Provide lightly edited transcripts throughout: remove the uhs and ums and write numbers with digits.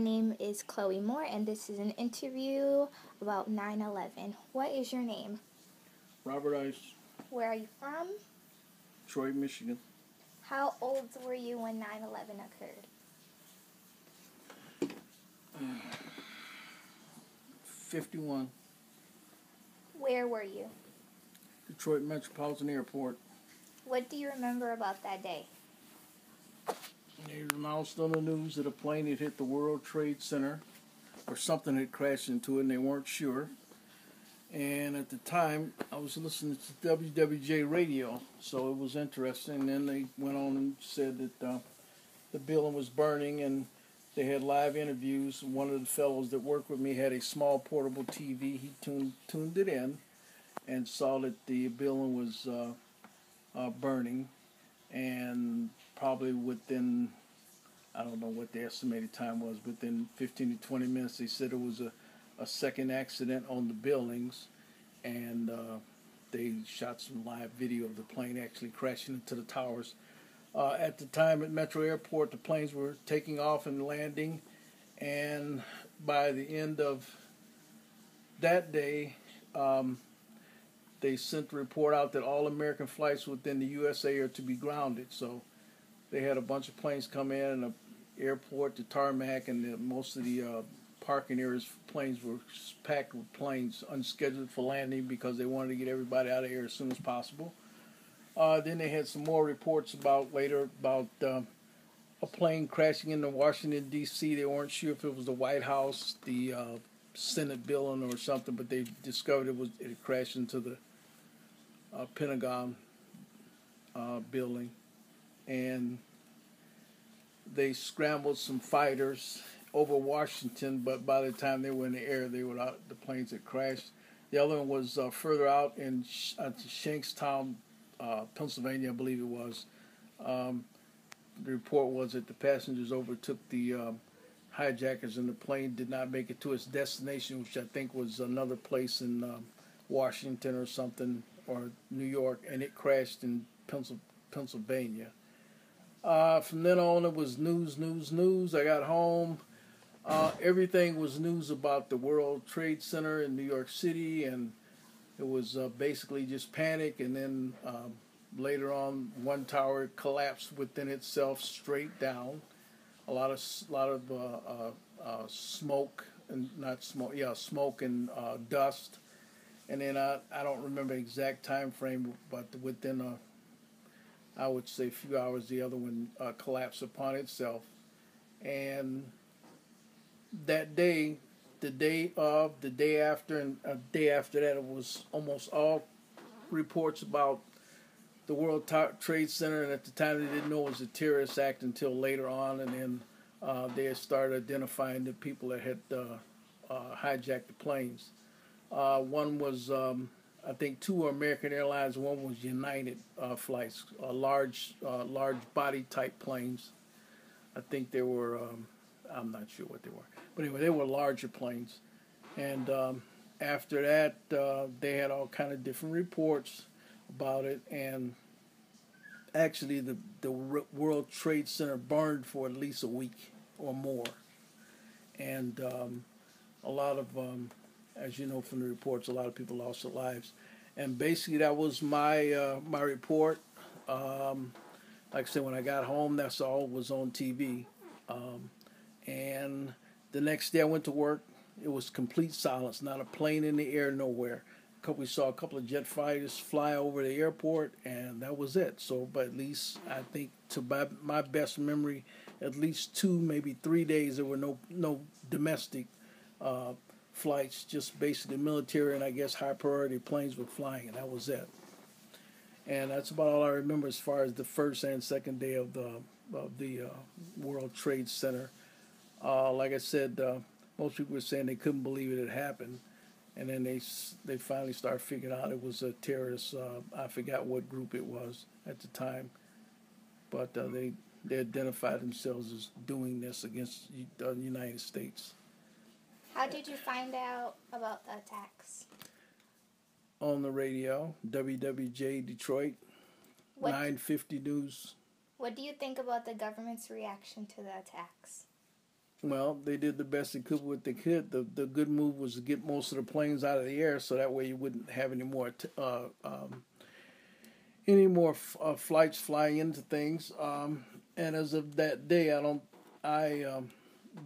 name is Chloe Moore, and this is an interview about 9/11. What is your name? Robert Ice, Where are you from? Detroit, Michigan. How old were you when 9/11 occurred? 51, Where were you? Detroit Metropolitan Airport. What do you remember about that day? They announced on the news that a plane had hit the World Trade Center, or something had crashed into it, and they weren't sure. And at the time, I was listening to WWJ radio, so it was interesting. Then they went on and said that the building was burning, and they had live interviews. One of the fellows that worked with me had a small portable TV. He tuned it in and saw that the building was burning, and probably within, I don't know what the estimated time was, within 15 to 20 minutes, they said it was a second accident on the buildings, and they shot some live video of the plane actually crashing into the towers. At the time at Metro Airport, the planes were taking off and landing, and by the end of that day, they sent the report out that all American flights within the USA are to be grounded. So they had a bunch of planes come in, and the airport, the tarmac, and most of the parking areas, planes were packed with planes unscheduled for landing because they wanted to get everybody out of here as soon as possible. Then they had some more reports about a plane crashing into Washington, D.C. They weren't sure if it was the White House, the Senate building, or something, but they discovered it had crashed into the Pentagon building. And they scrambled some fighters over Washington, but by the time they were in the air, they were out. The planes had crashed. The other one was further out in Shankstown, Pennsylvania, I believe it was. The report was that the passengers overtook the hijackers, and the plane did not make it to its destination, which I think was another place in Washington or something, or New York, and it crashed in Pennsylvania. From then on, it was news. I got home. Everything was news about the World Trade Center in New York City, and it was basically just panic. And then later on, one tower collapsed within itself straight down. A lot of smoke and smoke and dust. And then I don't remember the exact time frame, but within I would say a few hours, the other one collapsed upon itself. And that day, the day after, and a day after that, it was almost all reports about the World Trade Center. And at the time, they didn't know it was a terrorist act until later on. And then they had started identifying the people that had hijacked the planes. One was, I think, two were American Airlines. One was United flights, large body type planes. I think they were, I'm not sure what they were. But anyway, they were larger planes. And after that, they had all kind of different reports about it. And actually, the World Trade Center burned for at least a week or more. And a lot of, as you know from the reports, a lot of people lost their lives. And basically, that was my my report. Like I said, when I got home, that's all was on TV. And the next day I went to work. It was complete silence, not a plane in the air, nowhere. We saw a couple of jet fighters fly over the airport, and that was it. So, but at least I think, to my best memory, at least 2, maybe 3 days there were no domestic flights, just basically military and I guess high priority planes were flying, and that was it. And that's about all I remember as far as the first and second day of the World Trade Center. Like I said, most people were saying they couldn't believe it had happened, and then they finally started figuring out it was a terrorist. I forgot what group it was at the time, but they identified themselves as doing this against the United States. How did you find out about the attacks? On the radio, WWJ Detroit, 950 News. What do you think about the government's reaction to the attacks? Well, they did the best they could with what they could. The good move was to get most of the planes out of the air, so that way you wouldn't have flights flying into things. And as of that day, I don't.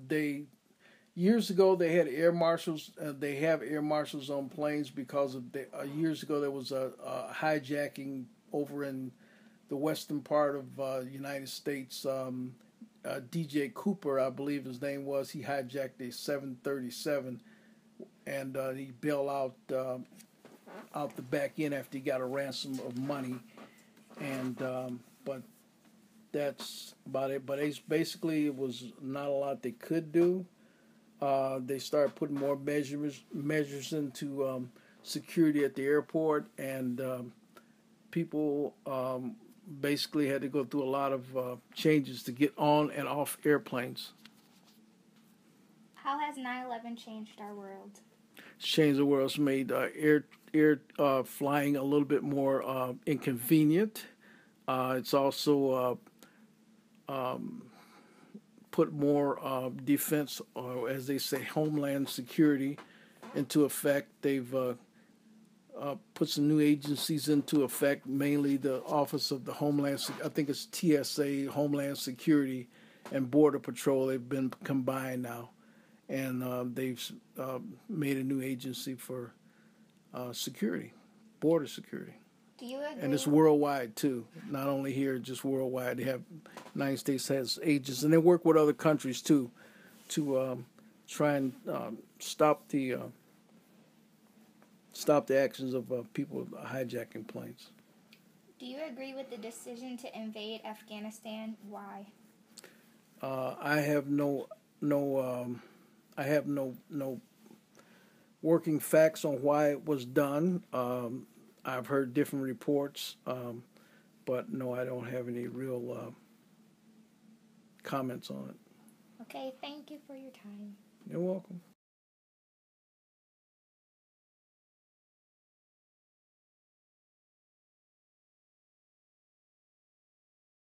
They years ago they had air marshals. They have air marshals on planes because of years ago there was a hijacking over in the western part of United States. DJ Cooper, I believe his name was, he hijacked a 737 and he bailed out the back end after he got a ransom of money. And but that's about it. But basically, it was not a lot they could do. They started putting more measures into security at the airport, and people basically had to go through a lot of changes to get on and off airplanes. How has 9/11 changed our world? It's changed the world. It's made air flying a little bit more inconvenient. It's also put more defense, or as they say, homeland security into effect. They've put some new agencies into effect, mainly the Office of the Homeland, I think it's TSA, Homeland Security, and Border Patrol. They've been combined now, and they've made a new agency for security, border security. Do you agree? And it's worldwide too, not only here, just worldwide. They have, United States has agents, and they work with other countries too, to try and stop the actions of people hijacking planes. Do you agree with the decision to invade Afghanistan? Why? I have no working facts on why it was done. I've heard different reports, but no, I don't have any real comments on it. Okay, thank you for your time. You're welcome.